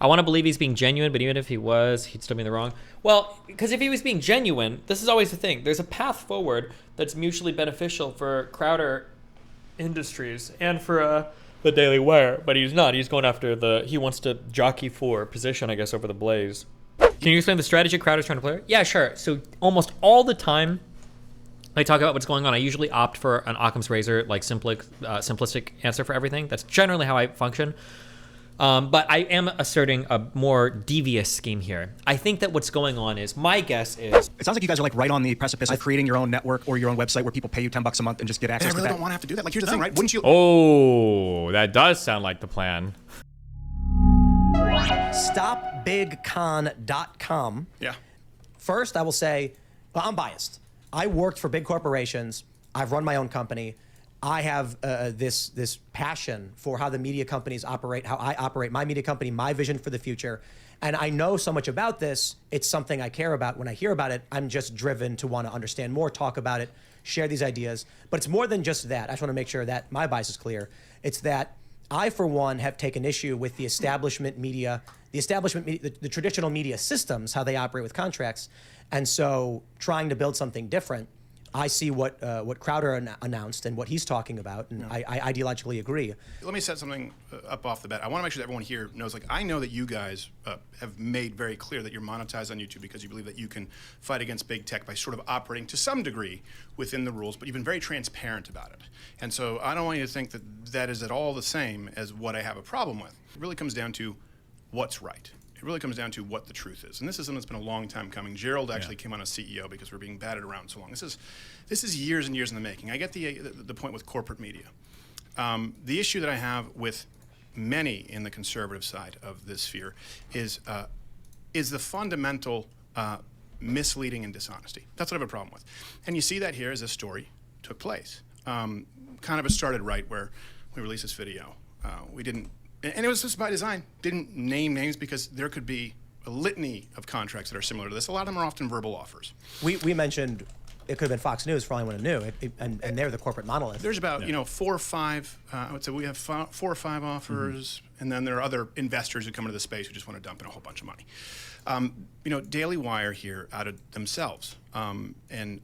I want to believe he's being genuine, but even if he was, he'd still be in the wrong. Well, because if he was being genuine, this is always the thing. There's a path forward that's mutually beneficial for Crowder Industries and for the Daily Wire, but he's not. He's going after he wants to jockey for position, I guess, over the Blaze. Can you explain the strategy Crowder's trying to play? Yeah, sure. So almost all the time I talk about what's going on, I usually opt for an Occam's razor, like simplistic answer for everything. That's generally how I function. But I am asserting a more devious scheme here. I think that what's going on is, my guess is... It sounds like you guys are like right on the precipice of creating your own network or your own website where people pay you $10 a month and just get access to that. I really don't want to have to do that. Like, here's the thing, right? Wouldn't you... Oh, that does sound like the plan. StopBigCon.com. Yeah. First, I will say, well, I'm biased. I worked for big corporations. I've run my own company. I have this passion for how the media companies operate, how I operate my media company, my vision for the future. And I know so much about this. It's something I care about. When I hear about it, I'm just driven to want to understand more, talk about it, share these ideas. But it's more than just that. I just want to make sure that my bias is clear. It's that I, for one, have taken issue with the establishment media, the traditional media systems, how they operate with contracts. And so trying to build something different, I see what Crowder announced and what he's talking about, and I ideologically agree. Let me set something up off the bat. I want to make sure that everyone here knows, like, I know that you guys have made very clear that you're monetized on YouTube because you believe that you can fight against big tech by sort of operating to some degree within the rules, but you've been very transparent about it. And so I don't want you to think that that is at all the same as what I have a problem with. It really comes down to what's right. It really comes down to what the truth is. And this is something that's been a long time coming. Gerald actually came on as CEO because we're being batted around so long. This is years and years in the making. I get the point with corporate media. The issue that I have with many in the conservative side of this sphere is the fundamental misleading and dishonesty. That's what I have a problem with. And you see that here as this story took place. Kind of it started right where we released this video. We didn't, and it was just by design, didn't name names because there could be a litany of contracts that are similar to this. A lot of them are often verbal offers. We mentioned it could have been Fox News for all anyone knew, and they're the corporate monolith. There's about 4 or 5. I would say we have 4 or 5 offers, and then there are other investors who come into the space who just want to dump in a whole bunch of money. Daily Wire here outed themselves, and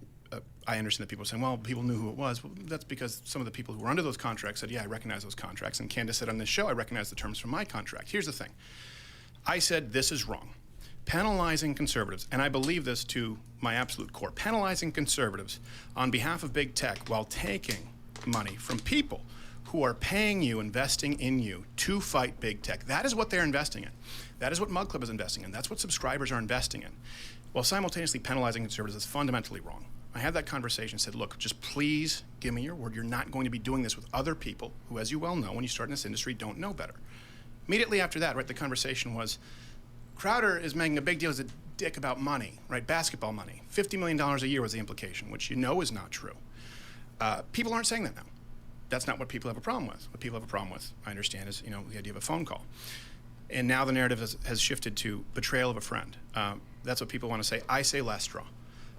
I understand that people are saying, well, people knew who it was. Well, that's because some of the people who were under those contracts said, yeah, I recognize those contracts. And Candace said on this show, I recognize the terms from my contract. Here's the thing. I said this is wrong. Penalizing conservatives, and I believe this to my absolute core, penalizing conservatives on behalf of big tech while taking money from people who are paying you, investing in you to fight big tech. That is what they're investing in. That is what Mug Club is investing in. That's what subscribers are investing in. While simultaneously penalizing conservatives is fundamentally wrong. I had that conversation, said, look, just please give me your word. You're not going to be doing this with other people who, as you well know, when you start in this industry, don't know better. Immediately after that, right, the conversation was, Crowder is making a big deal as a dick about money, right, basketball money. $50 million a year was the implication, which you know is not true. People aren't saying that now. That's not what people have a problem with. What people have a problem with, I understand, is the idea of a phone call. And now the narrative has shifted to betrayal of a friend. That's what people want to say. I say last straw.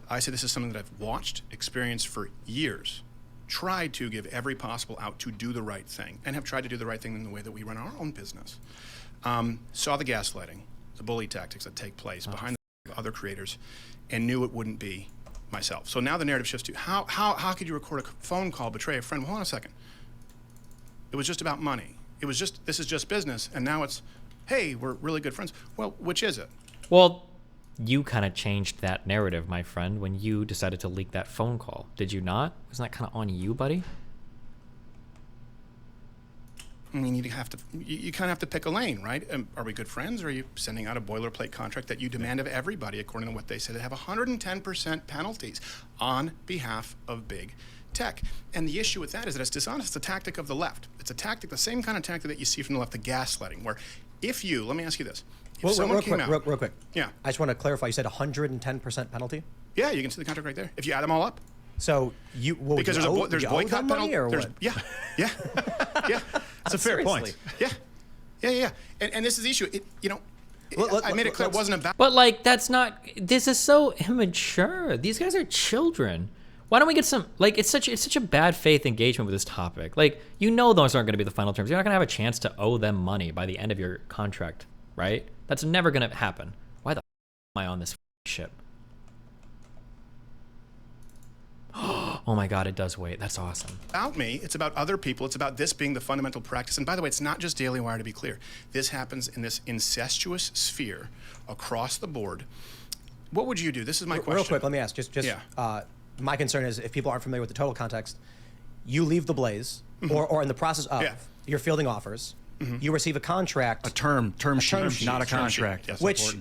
I say this is something that I've watched, experienced for years, tried to give every possible out to do the right thing, and have tried to do the right thing in the way that we run our own business. Saw the gaslighting, the bully tactics that take place behind the other creators, and knew it wouldn't be myself. So now the narrative shifts to how could you record a phone call, betray a friend? Well, hold on a second. It was just about money. It was just, this is just business, and now it's, hey, we're really good friends. Well, which is it? Well, you kind of changed that narrative, my friend, when you decided to leak that phone call. Did you not? Wasn't that kind of on you, buddy? I mean, you kind of have to pick a lane, right? Are we good friends, or are you sending out a boilerplate contract that you demand of everybody, according to what they say, that have 110% penalties on behalf of big tech? And the issue with that is that it's dishonest. It's a tactic of the left. It's a tactic, the same kind of tactic that you see from the left, the gaslighting, where if you, let me ask you this. Real quick. Yeah. I just want to clarify. You said 110% penalty? Yeah, you can see the contract right there. If you add them all up. So because there's boycott penalty. Yeah. That's a fair point. Yeah. And this is the issue. I made it clear it wasn't about. But this is so immature. These guys are children. Why don't we get some, it's such a bad faith engagement with this topic. Those aren't going to be the final terms. You're not going to have a chance to owe them money by the end of your contract. right? That's never going to happen. Why the am I on this ship? Oh my God, it does wait. That's awesome. About me, it's about other people, it's about this being the fundamental practice. And by the way, it's not just Daily Wire, to be clear. This happens in this incestuous sphere across the board. What would you do? This is my question. Real quick, let me ask. My concern is if people aren't familiar with the total context, you leave the Blaze, or in the process of, you're fielding offers, you receive a contract. A term sheet, not a contract. Yes, which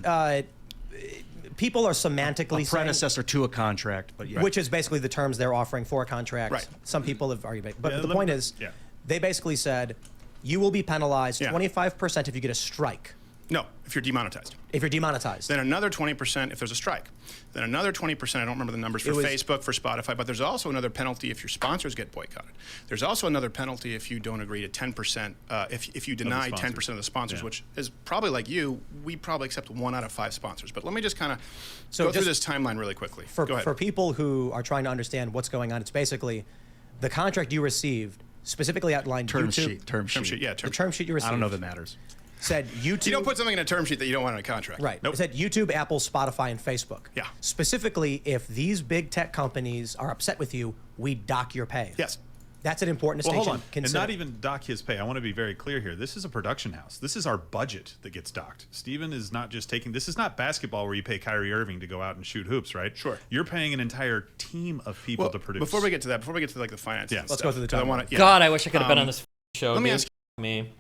people are semantically a predecessor to a contract, but yeah. Which is basically the terms they're offering for a contract. Right. Some people have argued, but the point is, they basically said, you will be penalized 25% if you get a strike. No, if you're demonetized. If you're demonetized. Then another 20% if there's a strike. Then another 20%, I don't remember the numbers for Facebook, for Spotify, but there's also another penalty if your sponsors get boycotted. There's also another penalty if you don't agree to 10%, if you deny 10% of the sponsors, which is probably like you, we probably accept 1 out of 5 sponsors. But let me just kind of go through this timeline really quickly. Go ahead. For people who are trying to understand what's going on, it's basically the contract you received specifically outlined Term YouTube. sheet. The term sheet you received. I don't know if it matters. Said YouTube. You don't put something in a term sheet that you don't want in a contract. Right. Nope. It said YouTube, Apple, Spotify, and Facebook. Yeah. Specifically, if these big tech companies are upset with you, we dock your pay. Yes. That's an important distinction. Hold on. And not even dock his pay. I want to be very clear here. This is a production house. This is our budget that gets docked. Steven is not just taking... This is not basketball where you pay Kyrie Irving to go out and shoot hoops, right? Sure. You're paying an entire team of people to produce. Before we get to that, before we get to like the finances, let's go through the timeline. God, I wish I could have been on this show. Let me ask me.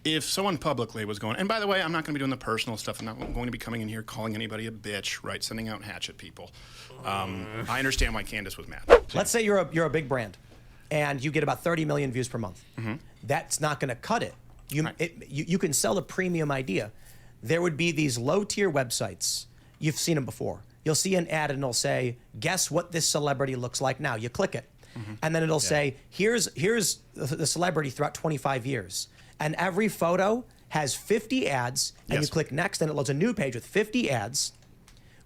If someone publicly was going, and by the way, I'm not going to be doing the personal stuff. I'm not going to be coming in here calling anybody a bitch, right? Sending out hatchet people. I understand why Candace was mad. Let's say you're a big brand, and you get about 30 million views per month. That's not going to cut it. You can sell a premium idea. There would be these low-tier websites. You've seen them before. You'll see an ad, and it'll say, "Guess what this celebrity looks like now." You click it, and then it'll say, "Here's the celebrity throughout 25 years." And every photo has 50 ads, and you click next, and it loads a new page with 50 ads.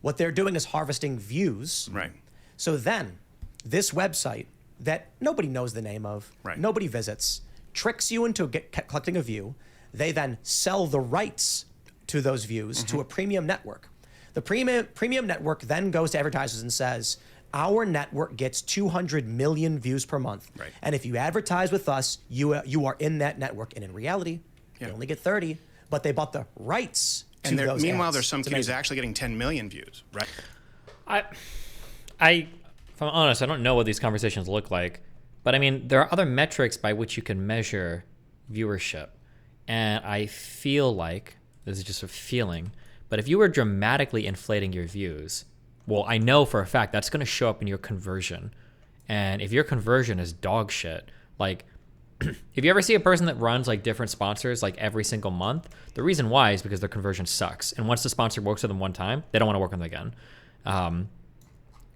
What they're doing is harvesting views. Right. So then, this website that nobody knows the name of, nobody visits, tricks you into collecting a view. They then sell the rights to those views to a premium network. The premium network then goes to advertisers and says, our network gets 200 million views per month. Right. And if you advertise with us, you are in that network. And in reality, you only get 30, but they bought the rights to those meanwhile, ads. there's some kid who's actually getting 10 million views, right? If I'm honest, I don't know what these conversations look like. But I mean, there are other metrics by which you can measure viewership. And I feel like, this is just a feeling, but if you were dramatically inflating your views, well, I know for a fact that's going to show up in your conversion. And if your conversion is dog shit, like if you ever see a person that runs like different sponsors like every single month, the reason why is because their conversion sucks. And once the sponsor works with them one time, they don't want to work with them again.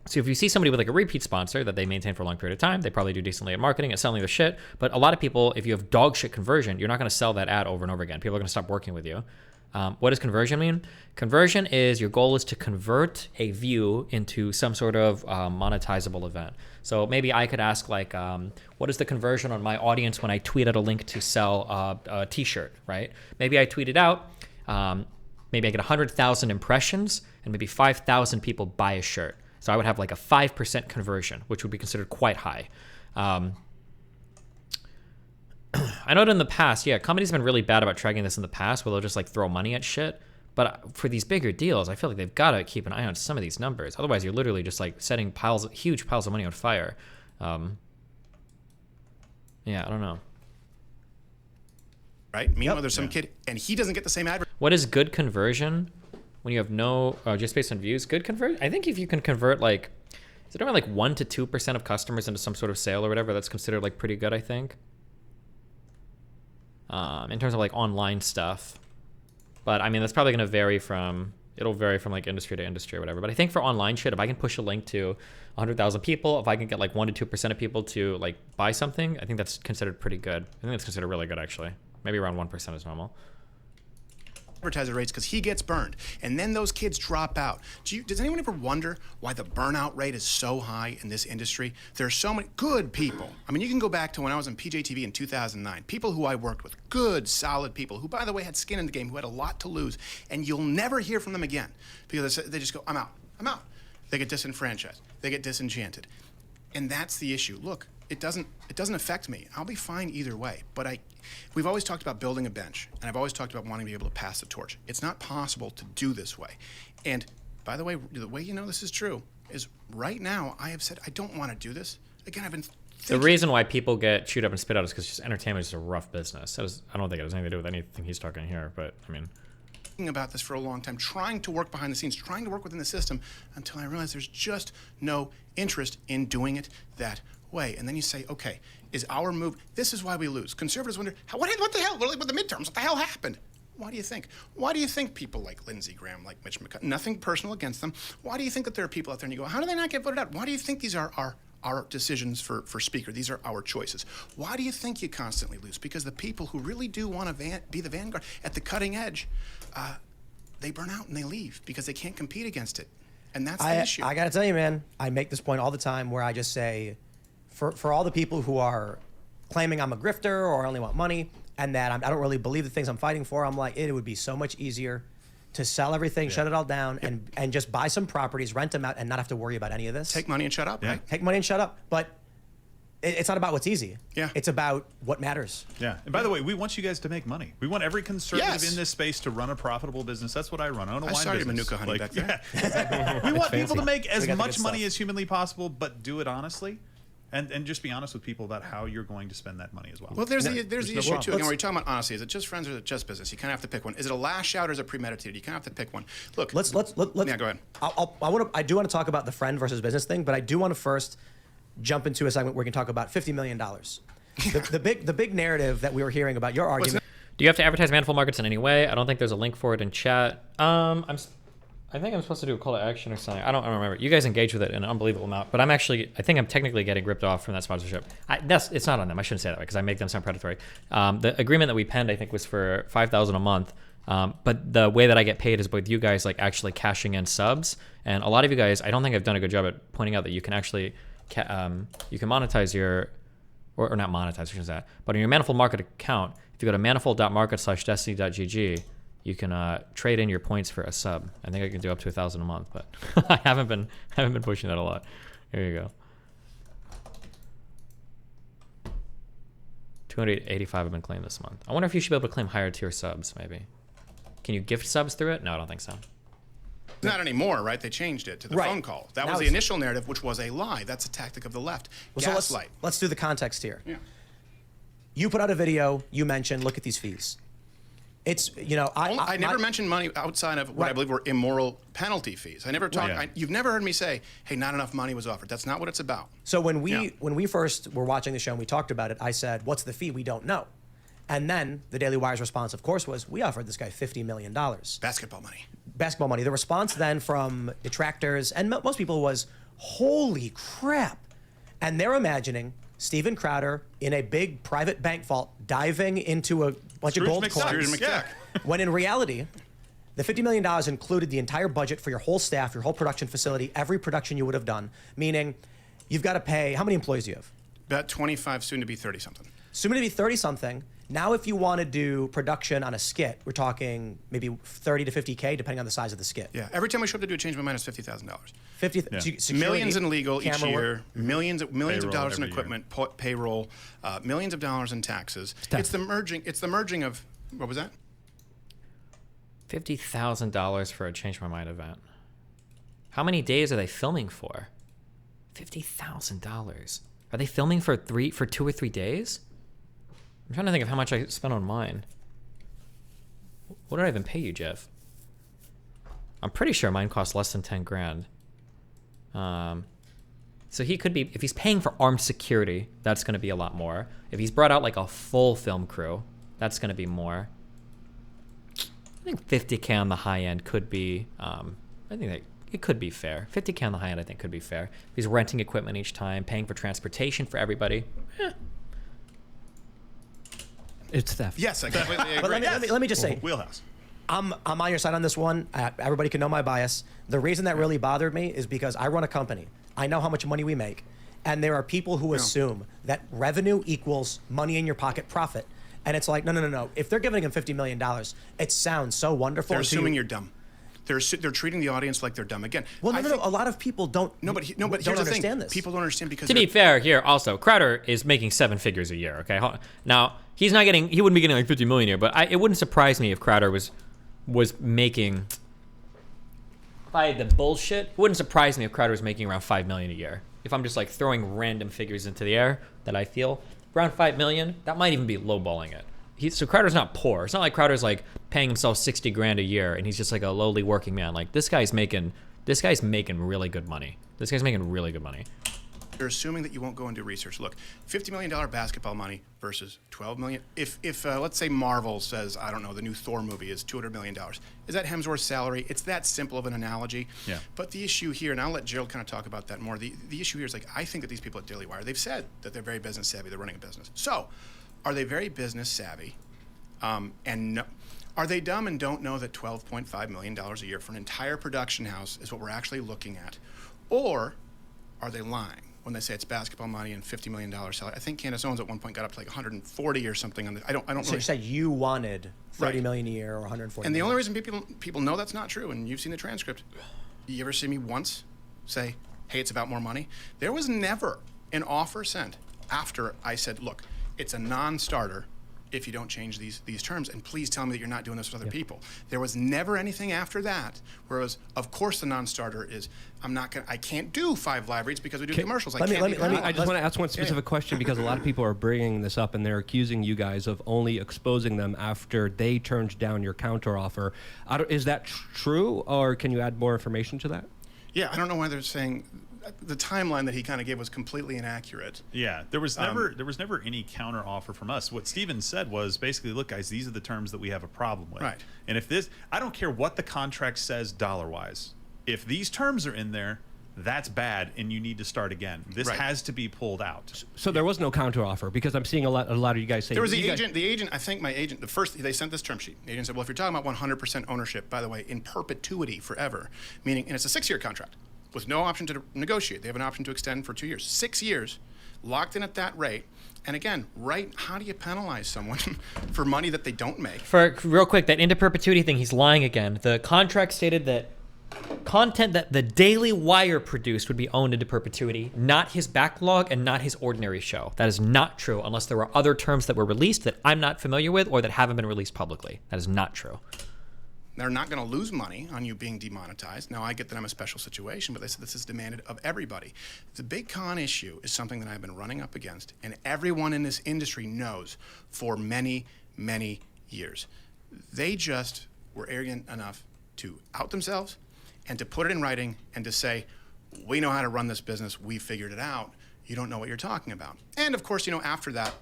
So if you see somebody with like a repeat sponsor that they maintain for a long period of time, they probably do decently at marketing, at selling their shit. But a lot of people, if you have dog shit conversion, you're not going to sell that ad over and over again. People are going to stop working with you. What does conversion mean? Conversion is your goal is to convert a view into some sort of monetizable event. So maybe I could ask like, what is the conversion on my audience when I tweet out a link to sell a t-shirt, right? Maybe I tweet it out. Maybe I get 100,000 impressions and maybe 5,000 people buy a shirt. So I would have like a 5% conversion, which would be considered quite high. I know that in the past, companies have been really bad about tracking this in the past, where they'll just like throw money at shit. But for these bigger deals, I feel like they've got to keep an eye on some of these numbers. Otherwise, you're literally just like setting huge piles of money on fire. I don't know. Right? Meanwhile, there's some kid, and he doesn't get the same ad. What is good conversion when you have no, just based on views? Good conversion? I think if you can convert like, is it around like 1 to 2% of customers into some sort of sale or whatever, that's considered like pretty good, I think. In terms of like online stuff. But I mean, that's probably going to vary from, it'll vary from like industry to industry or whatever. But I think for online shit, if I can push a link to 100,000 people, if I can get like 1 to 2% of people to like buy something, I think that's considered pretty good. I think that's considered really good actually. Maybe around 1% is normal. advertiser rates because he gets burned, and then those kids drop out. Does anyone ever wonder why the burnout rate is so high in this industry? There are so many good people. I mean, you can go back to when I was on PJTV in 2009. People who I worked with, good, solid people who, by the way, had skin in the game, who had a lot to lose, and you'll never hear from them again because they just go, I'm out. They get disenfranchised. They get disenchanted, and that's the issue. Look, it doesn't affect me. I'll be fine either way. But we've always talked about building a bench, and I've always talked about wanting to be able to pass the torch. It's not possible to do this way. And by the way you know this is true is right now I have said I don't want to do this. Again, I've been thinking. The reason why people get chewed up and spit out is because just entertainment is a rough business. I don't think it has anything to do with anything he's talking here, but I mean. About this for a long time, trying to work behind the scenes, trying to work within the system until I realized there's just no interest in doing it that way. And then you say, okay, is our move, this is why we lose. Conservatives wonder, what the hell, with the midterms, what the hell happened? Why do you think? Why do you think people like Lindsey Graham, like Mitch McConnell, nothing personal against them, why do you think that there are people out there and you go, how do they not get voted out? Why do you think these are our decisions for speaker? These are our choices. Why do you think you constantly lose? Because the people who really do want to be the vanguard at the cutting edge, they burn out and they leave because they can't compete against it. And that's the issue. I got to tell you, man, I make this point all the time where I just say, for all the people who are claiming I'm a grifter or I only want money and that I don't really believe the things I'm fighting for, I'm like, it would be so much easier to sell everything, shut it all down, and just buy some properties, rent them out, and not have to worry about any of this. Take money and shut up, right? Take money and shut up. But it's not about what's easy. Yeah. It's about what matters. Yeah. And by the way, we want you guys to make money. We want every conservative in this space to run a profitable business. That's what I run. I own a wine business. Manuka honey back there. Yeah. We want people to make as We got the much good money stuff. as humanly possible, but do it honestly. And just be honest with people about how you're going to spend that money as well. Well, there's the no issue problem. too. Again, when you're talking about honesty, is it just friends or is it just business? You kind of have to pick one. Is it a lash out or is it premeditated? You kind of have to pick one. Look, Let's yeah, go ahead. I do want to talk about the friend versus business thing, but I do want to first jump into a segment where we can talk about $50 million. The big narrative that we were hearing about your argument. Do you have to advertise Manifold Markets in any way? I don't think there's a link for it in chat. I think I'm supposed to do a call to action or something. I don't remember. You guys engage with it in an unbelievable amount, but I think I'm technically getting ripped off from that sponsorship. It's not on them. I shouldn't say that way because I make them sound predatory. The agreement that we penned, I think, was for $5,000 a month. But the way that I get paid is with you guys like actually cashing in subs, and a lot of you guys, I don't think I've done a good job at pointing out that you can actually you can monetize your or not monetize, I shouldn't say that, but on your Manifold Market account, if you go to manifold.market/destiny.gg, you can trade in your points for a sub. I think I can do up to 1,000 a month, but I haven't been pushing that a lot. Here you go. 285 have been claimed this month. I wonder if you should be able to claim higher tier subs, maybe. Can you gift subs through it? No, I don't think so. Not anymore, right? They changed it to the phone call. That was the initial narrative, which was a lie. That's a tactic of the left. Gaslight. Let's do the context here. Yeah. You put out a video. You mentioned, look at these fees. It's, I never mentioned money outside of what I believe were immoral penalty fees. I never talked. Yeah. You've never heard me say, "Hey, not enough money was offered." That's not what it's about. So when we first were watching the show and we talked about it, I said, "What's the fee? We don't know." And then the Daily Wire's response, of course, was, "We offered this guy $50 million." Basketball money. Basketball money. The response then from detractors and most people was, "Holy crap!" And they're imagining Steven Crowder in a big private bank vault diving into a bunch of gold coins. When in reality, the $50 million included the entire budget for your whole staff, your whole production facility, every production you would have done. Meaning, you've got to pay, how many employees do you have? About 25, soon to be 30-something. Soon to be 30-something. Now, if you want to do production on a skit, we're talking maybe 30 to 50K, depending on the size of the skit. Yeah. Every time we show up to do a change my mind is $50,000. Millions in legal each year, work. millions of dollars in every equipment, payroll, millions of dollars in taxes. It's the merging of, what was that? $50,000 for a Change My Mind event. How many days are they filming for? $50,000. Are they filming for 2 or 3 days? I'm trying to think of how much I spent on mine. What did I even pay you, Jeff? I'm pretty sure mine cost less than 10 grand. So he could be, if he's paying for armed security, that's going to be a lot more. If he's brought out like a full film crew, that's going to be more. I think 50K on the high end could be, I think that it could be fair. 50K on the high end, I think, could be fair. If he's renting equipment each time, paying for transportation for everybody. It's theft. Yes, I completely agree. But let me just say, Wheelhouse. I'm on your side on this one. Everybody can know my bias. The reason that really bothered me is because I run a company. I know how much money we make. And there are people who assume that revenue equals money in your pocket profit. And it's like, no. If they're giving him $50 million, it sounds so wonderful. They're assuming you're dumb. They're treating the audience like they're dumb. Again, well, no. A lot of people don't. But here's don't the understand thing. this. People don't understand because To be fair, here also, Crowder is making 7 figures a year. Okay, now he wouldn't be getting like 50 million a year, but it wouldn't surprise me if Crowder was making. If I had the bullshit, it wouldn't surprise me if Crowder was making around 5 million a year. If I'm just like throwing random figures into the air that I feel around 5 million, that might even be lowballing it. So Crowder's not poor. It's not like Crowder's like paying himself 60 grand a year and he's just like a lowly working man. Like this guy's making really good money. This guy's making really good money. They're assuming that you won't go and do research. Look, $50 million basketball money versus $12 million. If let's say Marvel says, I don't know, the new Thor movie is $200 million. Is that Hemsworth's salary? It's that simple of an analogy. Yeah. But the issue here, and I'll let Gerald kind of talk about that more. The issue here is like, I think that these people at Daily Wire, they've said that they're very business savvy. They're running a business. So, are they very business savvy? Are they dumb and don't know that $12.5 million a year for an entire production house is what we're actually looking at? Or are they lying when they say it's basketball money and $50 million salary? I think Candace Owens at one point got up to like 140 or something on the. I don't So really. you said you wanted 30 Right. million a year or 140. And the million. only reason people know that's not true, and you've seen the transcript, you ever see me once say, hey, it's about more money? There was never an offer sent after I said, look, it's a non-starter if you don't change these terms, and please tell me that you're not doing this with other people. There was never anything after that where it was, of course the non-starter is, I can't do 5 live reads because we do commercials. let me- I just want to ask one specific question because a lot of people are bringing this up and they're accusing you guys of only exposing them after they turned down your counteroffer. Is that true, or can you add more information to that? Yeah, I don't know why they're saying the timeline that he kind of gave was completely inaccurate. Yeah, there was never any counter offer from us. What Steven said was basically, look, guys, these are the terms that we have a problem with. Right. And if this, I don't care what the contract says dollar wise. If these terms are in there, that's bad, and you need to start again. This Right. has to be pulled out. So there was no counteroffer because I'm seeing a lot of you guys say There was you guys- the agent, I think my agent, they sent this term sheet. The agent said, well, if you're talking about 100% ownership, by the way, in perpetuity forever, meaning, and it's a 6-year contract with no option to negotiate. They have an option to extend for 2 years. 6 years, locked in at that rate. And again, how do you penalize someone for money that they don't make? For real quick, that into perpetuity thing, he's lying again. The contract stated that content that the Daily Wire produced would be owned into perpetuity, not his backlog and not his ordinary show. That is not true unless there were other terms that were released that I'm not familiar with or that haven't been released publicly. That is not true. They're not going to lose money on you being demonetized. Now, I get that I'm a special situation, but they said this is demanded of everybody. The big con issue is something that I've been running up against, and everyone in this industry knows for many, many years. They just were arrogant enough to out themselves and to put it in writing and to say, we know how to run this business, we figured it out. You don't know what you're talking about. And of course, after that,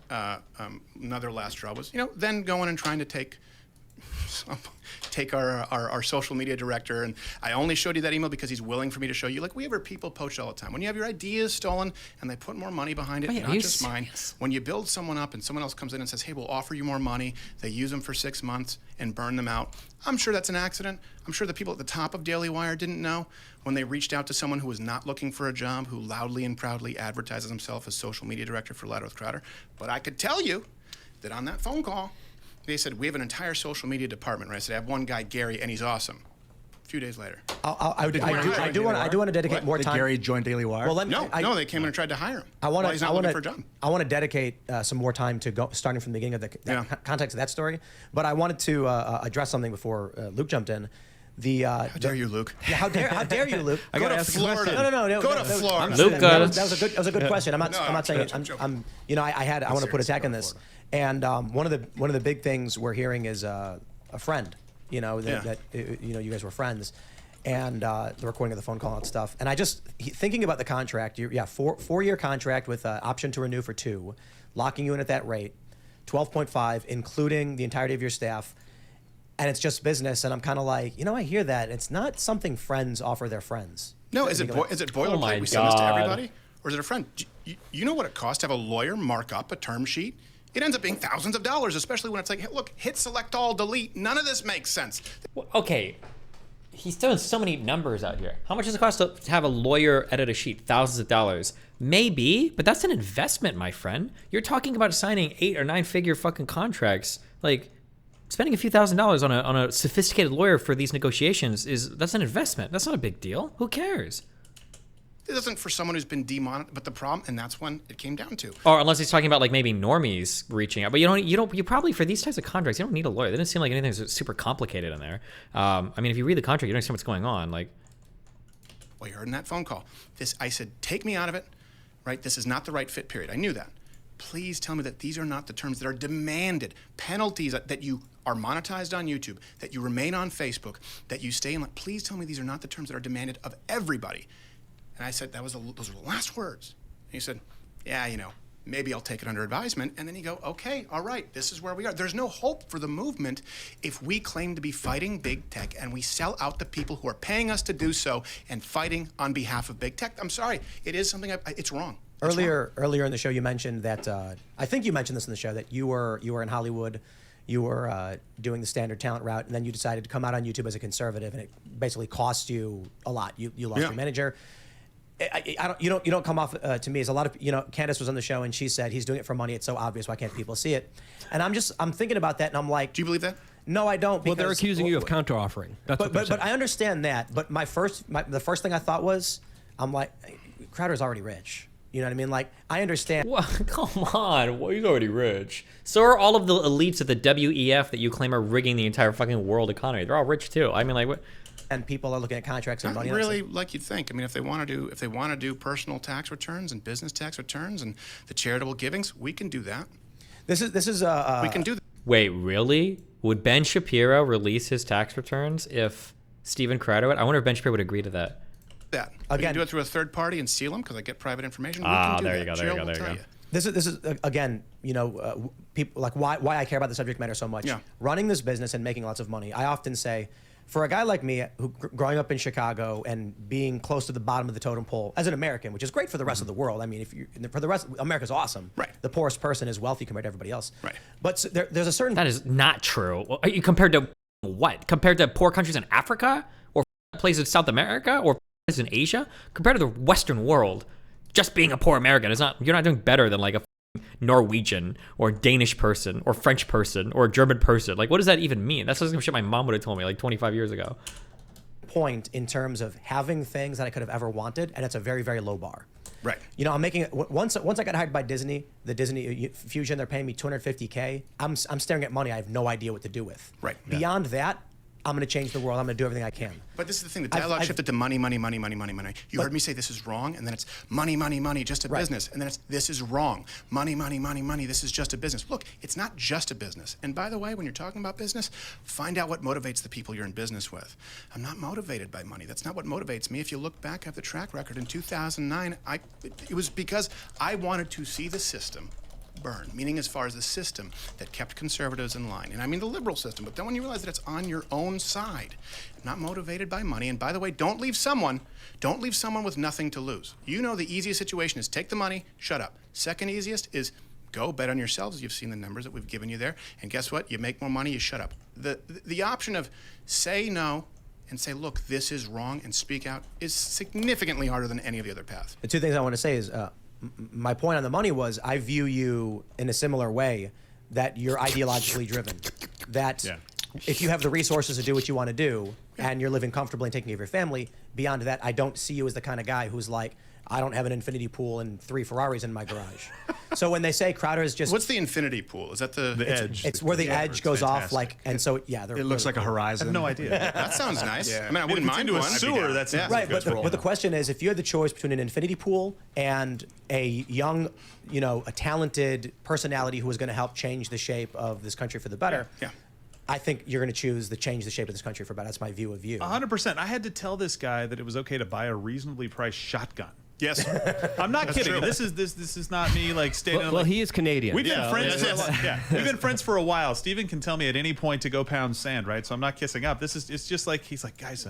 another last straw was, then going and trying to take our social media director, and I only showed you that email because he's willing for me to show you. Like, we have our people poached all the time. When you have your ideas stolen and they put more money behind it, Wait, not are you just mine. serious? When you build someone up and someone else comes in and says, hey, we'll offer you more money, they use them for 6 months and burn them out. I'm sure that's an accident. I'm sure the people at the top of Daily Wire didn't know when they reached out to someone who was not looking for a job, who loudly and proudly advertises himself as social media director for Louder with Crowder. But I could tell you that on that phone call, they said, we have an entire social media department. Right? I said, I have one guy, Gary, and he's awesome. A few days later. I do want to dedicate more Did time. Gary join Daily Wire? Well, let me. No, they came in and tried to hire him. I want while he's not looking for a job. I want to dedicate some more time to starting from the beginning of the Yeah. context of that story. But I wanted to address something before Luke jumped in. How dare you, Luke? Yeah, how dare you, Luke? I Go gotta to ask a Florida. question. No. Go to Florida. Luke, that was a good question. I'm not saying it. I'm joking. I want to put a tack in this. Florida. And one of the big things we're hearing is a friend. You guys were friends, and the recording of the phone call and stuff. And thinking about the contract. 4-year contract with option to renew for 2, locking you in at that rate, 12.5, including the entirety of your staff. And it's just business, and I'm kind of like, I hear that. It's not something friends offer their friends. No, is it boilerplate? my We send this to God. everybody? Or is it a friend? You know what it costs to have a lawyer mark up a term sheet It ends up being thousands of dollars, especially when it's like, hey, look, hit select all, delete. None of this makes sense. Well, okay. He's throwing so many numbers out here. How much does it cost to have a lawyer edit a sheet? Thousands of dollars. Maybe, but that's an investment, my friend. You're talking about signing 8 or 9 figure fucking contracts. Like, spending a few $1,000s on a sophisticated lawyer for these negotiations that's an investment. That's not a big deal. Who cares? It isn't for someone who's been demonetized, but the problem, and that's when it came down to. Or unless he's talking about like maybe normies reaching out, but you probably for these types of contracts you don't need a lawyer. They didn't seem like anything's super complicated in there. I mean, if you read the contract, you understand what's going on. Like, Well, you heard in that phone call. I said, take me out of it, right? This is not the right fit, period. I knew that. Please tell me that these are not the terms that are demanded. Penalties that you are monetized on YouTube, that you remain on Facebook, that you stay in. Please tell me these are not the terms that are demanded of everybody. And I said, those were the last words. And he said, yeah, maybe I'll take it under advisement. And then you go, okay, all right, this is where we are. There's no hope for the movement if we claim to be fighting big tech and we sell out the people who are paying us to do so and fighting on behalf of big tech. I'm sorry, it is something, it's wrong. Earlier in the show, you mentioned that I think you mentioned this in the show that you were in Hollywood, you were doing the standard talent route, and then you decided to come out on YouTube as a conservative, and it basically cost you a lot. You lost your manager. You don't come off to me as a lot of Candace was on the show and she said he's doing it for money. It's so obvious. Why can't people see it? And I'm thinking about that and I'm like, do you believe that? No, I don't. Well, they're accusing you of counter offering. But I understand that. But the first thing I thought was, I'm like, Crowder's already rich. You know what I mean? Like, I understand. well, come on. Well, he's already rich. So are all of the elites at the WEF that you claim are rigging the entire fucking world economy. They're all rich too. I mean, like, what? And people are looking at contracts and Not money. really like you'd think. I mean, if they want to do personal tax returns and business tax returns and the charitable givings, we can do that. This is we can do that. Wait, really? Would Ben Shapiro release his tax returns if Steven Crowder would? I wonder if Ben Shapiro would agree to that. We can do it through a third party and seal them because I get private information. We can do there that. you go. Jill will tell you. This is again, people like why I care about the subject matter so much. Yeah. Running this business and making lots of money. I often say, for a guy like me, who growing up in Chicago and being close to the bottom of the totem pole as an American, which is great for the rest of the world. I mean, for the rest, America's awesome. Right. The poorest person is wealthy compared to everybody else. Right. But there's a certain That is not true. Are you compared to what? Compared to poor countries in Africa or places in South America or places in Asia? Compared to the Western world, just being a poor American is not. You're not doing better than like a Norwegian or Danish person or French person or German person. Like, what does that even mean? That's some shit my mom would have told me like 25 years ago. point in terms of having things that I could have ever wanted, and it's a very, very low bar. Right. I'm making it once I got hired by Disney, the Disney Fusion, they're paying me $250K. I'm staring at money I have no idea what to do with. Right. Beyond that, I'm going to change the world. I'm going to do everything I can. But this is the thing. The dialogue shifted to money, money, money, money, money, money. You heard me say this is wrong, and then it's money, money, money, just a business. And then it's this is wrong. Money, money, money, money, this is just a business. Look, it's not just a business. And by the way, when you're talking about business, find out what motivates the people you're in business with. I'm not motivated by money. That's not what motivates me. If you look back at the track record in 2009, it was because I wanted to see the system burn, meaning as far as the system that kept conservatives in line. And I mean the liberal system, but then when you realize that it's on your own side, not motivated by money, and by the way, don't leave someone with nothing to lose. You know the easiest situation is take the money, shut up. Second easiest is go bet on yourselves. You've seen the numbers that we've given you there. And guess what? You make more money, you shut up. The option of say no and say, look, this is wrong, and speak out is significantly harder than any of the other paths. The two things I want to say is, my point on the money was I view you in a similar way, that you're ideologically driven. That if you have the resources to do what you want to do and you're living comfortably and taking care of your family, beyond that, I don't see you as the kind of guy who's like, I don't have an infinity pool and 3 Ferraris in my garage. So when they say Crowder is just... What's the infinity pool? Is that the edge? It's where the edge goes off, like, and so, It looks like a horizon. I have no idea. That sounds nice. Yeah. I mean, I wouldn't mind into a one. sewer. That's Right, but the question is, if you had the choice between an infinity pool and a young, a talented personality who is going to help change the shape of this country for the better, I think you're going to choose to change the shape of this country for better. That's my view of you. 100%. I had to tell this guy that it was okay to buy a reasonably priced shotgun. Yes. I'm not kidding. This is not me like stating. Well, he is Canadian. We've been friends. We've been friends for a while. Steven can tell me at any point to go pound sand, right? So I'm not kissing up. It's just like he's like, guys,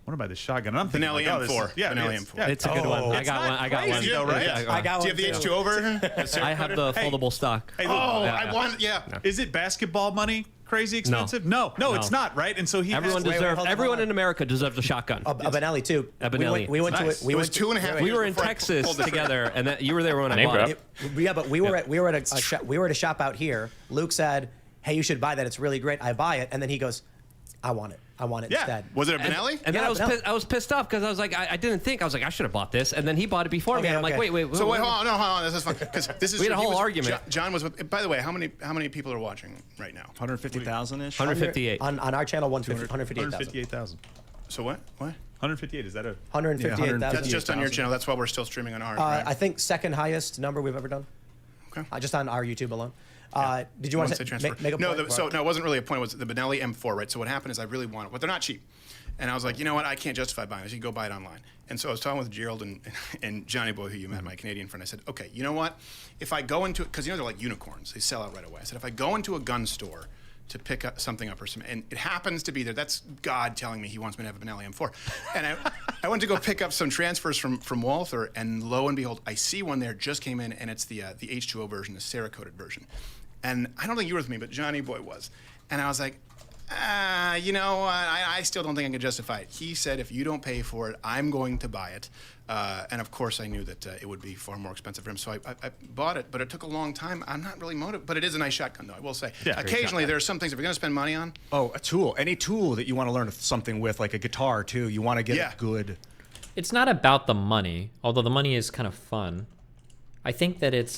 want to buy the shotgun. And I'm thinking, Benelli like, oh, this M4. is- yeah, Benelli it's- M4. yeah. It's a good one. I It's got not one. I got crazy one. though, right? Yeah, I got Do one you have the too. H2 over? I have the foldable stock. Hey, Oh, look, yeah, I yeah. want, yeah. is it basketball money? Crazy expensive? No, it's not, right? And so he Everyone has, deserves. hold on, Everyone hold on. in America deserves a shotgun. A Benelli too. A Benelli. We went Nice. to. We It went was 2.5 We years were in before I Texas pulled the trigger. together, and you were there when I Name bought drop. it. Yeah, but we were at a shop out here. Luke said, "Hey, you should buy that. It's really great." I buy it, and then he goes, "I want it. I want it Yeah. instead." Was it a Benelli? And then Yeah, I was pissed off because I was like, I didn't think. I was like, I should have bought this. And then he bought it before me. Okay, And I'm like, okay. wait. So wait, hold on. This is fun because this is. We had a he whole was- argument. John was with. By the way, how many people are watching right now? 150,000-ish? 158. on our channel, 158,000. 158,000. So what? What? 158. Is that a? 158,000. That's just on your channel. That's why we're still streaming on ours. Right? I think second highest number we've ever done. Okay. Just on our YouTube alone. Did you want to transfer. make a no, point? so no, it wasn't really a point. It was the Benelli M4, right? So what happened is I really wanted, but they're not cheap. And I was like, you know what? I can't justify buying this. You can go buy it online. And so I was talking with Gerald and Johnny Boy, who you met, my Canadian friend. I said, okay, you know what? If I go into, because they're like unicorns, they sell out right away. I said, if I go into a gun store to pick up something up or something, and it happens to be there, that's God telling me he wants me to have a Benelli M4. And I went to go pick up some transfers from Walther, and lo and behold, I see one there, just came in, and it's the H2O version, the Cerakoted version. And I don't think you were with me, but Johnny Boy was. And I was like, you know, I still don't think I can justify it. He said, if you don't pay for it, I'm going to buy it. And of course, I knew that it would be far more expensive for him. So I bought it, but it took a long time. I'm not really motivated, but it is a nice shotgun, though, I will say. Yeah, occasionally, there are some things, if you're going to spend money on, Oh, a tool. Any tool that you want to learn something with, like a guitar, too. You want to get Yeah. it good. It's not about the money, although the money is kind of fun. I think that it's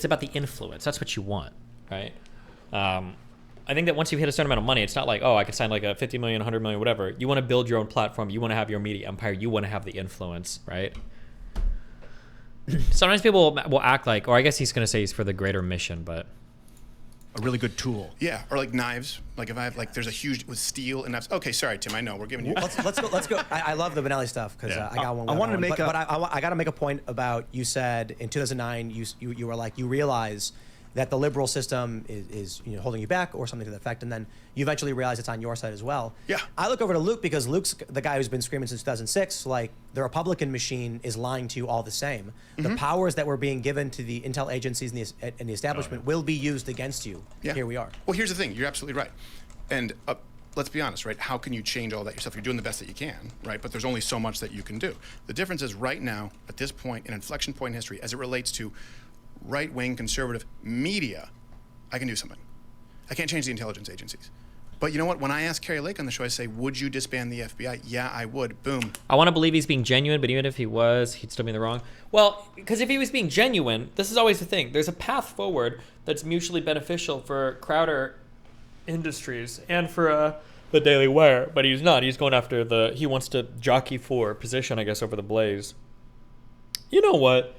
about the influence. That's what you want, right? I think that once you hit a certain amount of money, it's not like, oh, I could sign like a 50 million, 100 million, whatever. You want to build your own platform. You want to have your media empire. You want to have the influence, right? Sometimes people will act like, or I guess he's going to say he's for the greater mission, but A really good tool. yeah, or like knives. Like if I have, like, there's a huge, with steel and knives. Okay, sorry, Tim, I know, we're giving you. Let's go. I love the Benelli stuff because Yeah. I got one. I wanted to make but I got to make a point about, you said in 2009 you were like, you realize that the liberal system is holding you back or something to that effect, and then you eventually realize it's on your side as well. Yeah. I look over to Luke because Luke's the guy who's been screaming since 2006, like the Republican machine is lying to you all the same. Mm-hmm. The powers that were being given to the intel agencies and the establishment will be used against you. Yeah. Here we are. Well, here's the thing. You're absolutely right. And let's be honest, right? How can you change all that yourself? You're doing the best that you can, right? But there's only so much that you can do. The difference is right now, at this point, an inflection point in history, as it relates to right-wing conservative media, I can do something. I can't change the intelligence agencies. But you know what? When I ask Carrie Lake on the show, I say, would you disband the FBI? Yeah, I would. Boom. I want to believe he's being genuine, but even if he was, he'd still be in the wrong. Well, because if he was being genuine, this is always the thing. There's a path forward that's mutually beneficial for Crowder Industries and for the Daily Wire, but he's not. He's going after he wants to jockey for position, I guess, over the Blaze. You know what?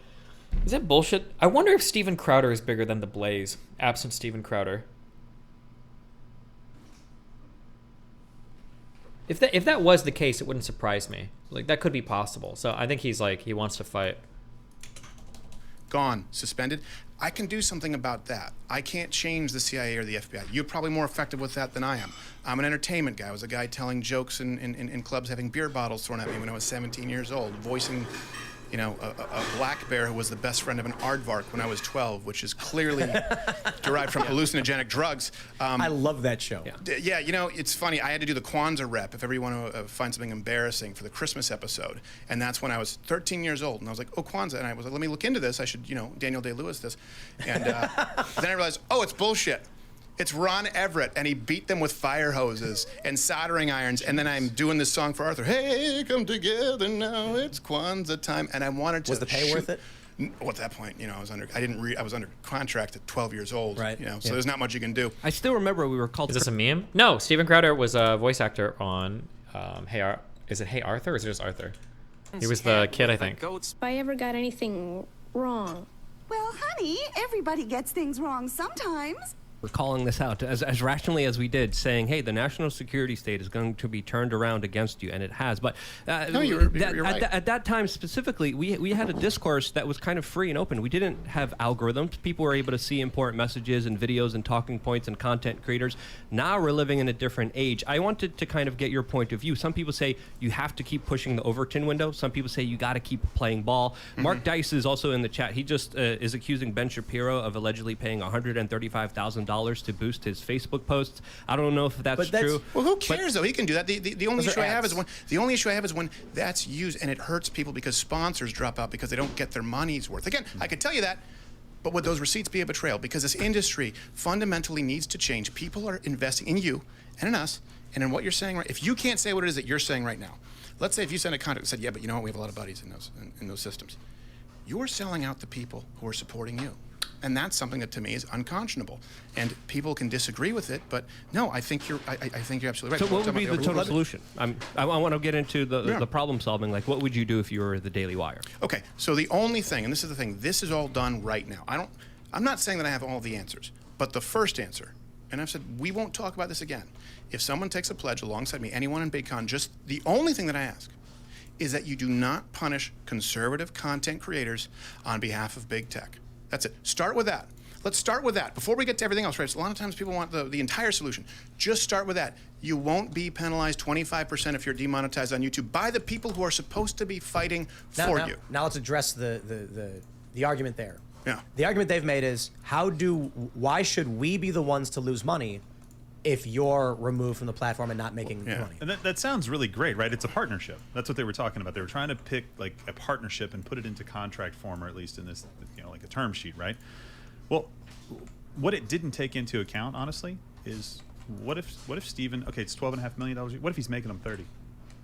Is that bullshit? I wonder if Steven Crowder is bigger than the Blaze, absent Steven Crowder. If that was the case, it wouldn't surprise me. Like, that could be possible. So I think he wants to fight. Gone, suspended. I can do something about that. I can't change the CIA or the FBI. You're probably more effective with that than I am. I'm an entertainment guy. I was a guy telling jokes in clubs, having beer bottles thrown at me when I was 17 years old, voicing, a black bear who was the best friend of an aardvark when I was 12, which is clearly derived from hallucinogenic drugs. I love that show. Yeah, it's funny. I had to do the Kwanzaa rep if ever you want to find something embarrassing for the Christmas episode. And that's when I was 13 years old. And I was like, oh, Kwanzaa. And I was like, let me look into this. I should, Daniel Day-Lewis this. And then I realized, oh, it's bullshit. It's Ron Everett, and he beat them with fire hoses and soldering irons. And then I'm doing this song for Arthur. Hey, come together now, it's Kwanzaa time. And I wanted to. Was the pay worth it? Well, at that point, I was under contract at 12 years old. Right. So there's not much you can do. I still remember we were called. Is this a meme? No, Steven Crowder was a voice actor on is it Hey Arthur or is it just Arthur? He was the kid, I think. If I ever got anything wrong. Well, honey, everybody gets things wrong sometimes. we're calling this out as rationally as we did, saying, hey, the national security state is going to be turned around against you, and it has. But No, you're right. At that time specifically, we had a discourse that was kind of free and open. We didn't have algorithms. People were able to see important messages and videos and talking points and content creators. Now we're living in a different age. I wanted to kind of get your point of view. Some people say you have to keep pushing the Overton window. Some people say you got to keep playing ball. Mark Dice is also in the chat. He just is accusing Ben Shapiro of allegedly paying $135,000 to boost his Facebook posts. I don't know if that's true. Well, who cares though? He can do that. The only issue I have is when that's used and it hurts people because sponsors drop out because they don't get their money's worth. Again, I could tell you that, but would those receipts be a betrayal? Because this industry fundamentally needs to change. People are investing in you and in us and in what you're saying. Right? If you can't say what it is that you're saying right now, let's say if you sent a contract and said, yeah, but you know what? We have a lot of buddies in those systems. You're selling out the people who are supporting you. And that's something that to me is unconscionable. And people can disagree with it, but no, I think you're absolutely right. So what would be the total solution? I want to get into the problem solving. Like, what would you do if you were the Daily Wire? Okay, so the only thing, and this is the thing, this is all done right now. I'm not saying that I have all the answers, but the first answer, and I've said we won't talk about this again. If someone takes a pledge alongside me, anyone in BigCon, just the only thing that I ask is that you do not punish conservative content creators on behalf of big tech. That's it. Start with that. Let's start with that. Before we get to everything else, right? So a lot of times people want the entire solution. Just start with that. You won't be penalized 25% if you're demonetized on YouTube by the people who are supposed to be fighting for you. Now let's address the argument there. Yeah. The argument they've made is why should we be the ones to lose money if you're removed from the platform and not making money? And that sounds really great, right? It's a partnership. That's what they were talking about. They were trying to pick like a partnership and put it into contract form, or at least in this, like a term sheet, right? Well, what it didn't take into account, honestly, is what if Steven, okay, it's $12.5 million. What if he's making them 30?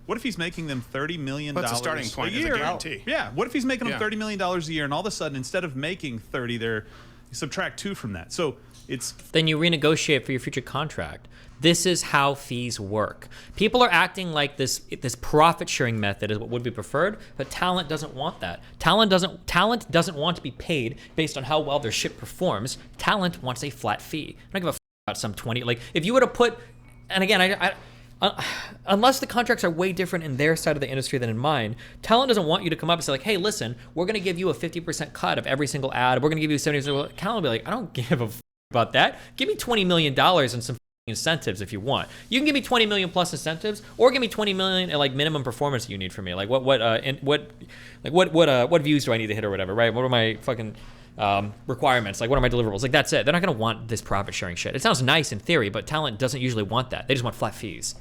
What if he's making them $30 million That's a starting point, a year? It's a guarantee. Yeah. What if he's making them $30 million a year, and all of a sudden, instead of making 30, you subtract 2 from that. So then you renegotiate for your future contract. This is how fees work. People are acting like this profit sharing method is what would be preferred, but talent doesn't want that. Talent doesn't want to be paid based on how well their shit performs. Talent wants a flat fee. I don't give a about some 20. Like if you were to put, and again, unless the contracts are way different in their side of the industry than in mine, talent doesn't want you to come up and say like, hey, listen, we're going to give you a 50% cut of every single ad. We're going to give you 70%. Talent will be like, I don't give a about that. Give me $20 million and some incentives if you want. You can give me 20 million plus incentives, or give me 20 million at like minimum performance you need from me. Like what views do I need to hit or whatever, right? What are my fucking requirements? Like what are my deliverables? Like that's it. They're not gonna want this profit sharing shit. It sounds nice in theory, but talent doesn't usually want that. They just want flat fees.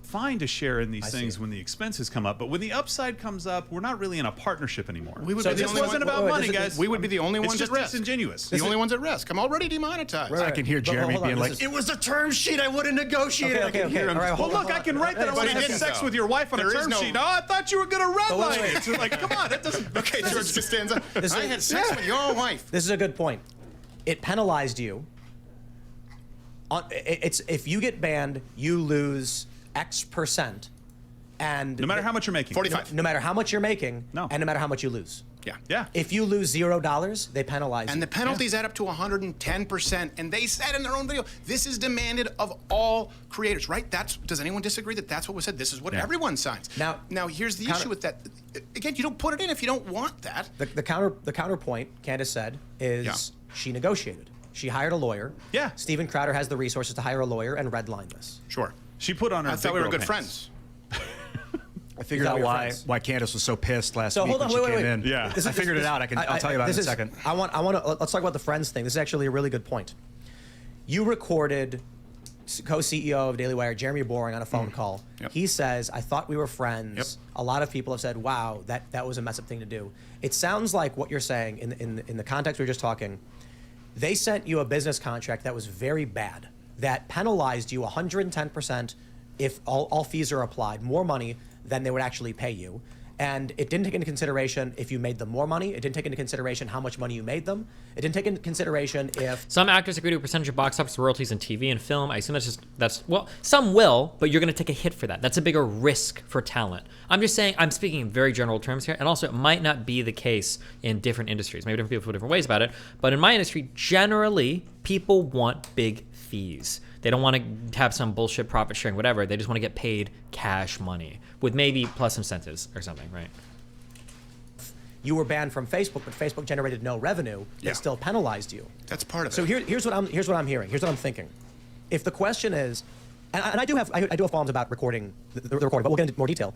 fine to share in these things when the expenses come up, but when the upside comes up, we're not really in a partnership anymore. We would so be the this only wasn't about money, guys. We would be the only ones at risk. It's disingenuous. The only ones at risk. I'm already demonetized. I can hear Jeremy being like, "It was a term sheet. I would have negotiated." I can hear him. Well, look, I can write that I want to have sex with your wife on a term sheet. Oh, I thought you were going to redline it. So like, come on, that doesn't. Okay, George Costanza. I had sex with your wife. This is a good point. It penalized you. It's if you get banned, you lose X percent, and no matter how much you're making, 45. No matter how much you're making, no, and no matter how much you lose. Yeah. If you lose $0, they penalize you. And the penalties add up to 110%. And they said in their own video, this is demanded of all creators, right? Does anyone disagree that that's what was said? This is what everyone signs. Now here's the issue with that. Again, you don't put it in if you don't want that. The counterpoint, Candace said, is she negotiated. She hired a lawyer. Yeah. Steven Crowder has the resources to hire a lawyer and redline this. Sure. She put on her. I thought we were good friends. I figured out why Candace was so pissed last week when she came in. Yeah. I figured it out. I'll tell you about it in a second. I want to let's talk about the friends thing. This is actually a really good point. You recorded co-CEO of Daily Wire, Jeremy Boring, on a phone call. Yep. He says, "I thought we were friends." Yep. A lot of people have said, "Wow, that was a messed up thing to do." It sounds like what you're saying in the context we were just talking. They sent you a business contract that was very bad, that penalized you 110% if all fees are applied, more money than they would actually pay you. And it didn't take into consideration if you made them more money. It didn't take into consideration how much money you made them. It didn't take into consideration if... Some actors agree to a percentage of box office royalties in TV and film. I assume well, some will, but you're going to take a hit for that. That's a bigger risk for talent. I'm just saying, I'm speaking in very general terms here, and also it might not be the case in different industries. Maybe different people feel different ways about it, but in my industry, generally, people want big fees. They don't want to have some bullshit profit sharing, whatever. They just want to get paid cash money with maybe plus incentives or something, right? You were banned from Facebook, but Facebook generated no revenue. They Yeah. still penalized you. That's part of So it. here's what I'm hearing. Here's what I'm thinking. If the question is, and I do have qualms about recording the recording, but we'll get into more detail.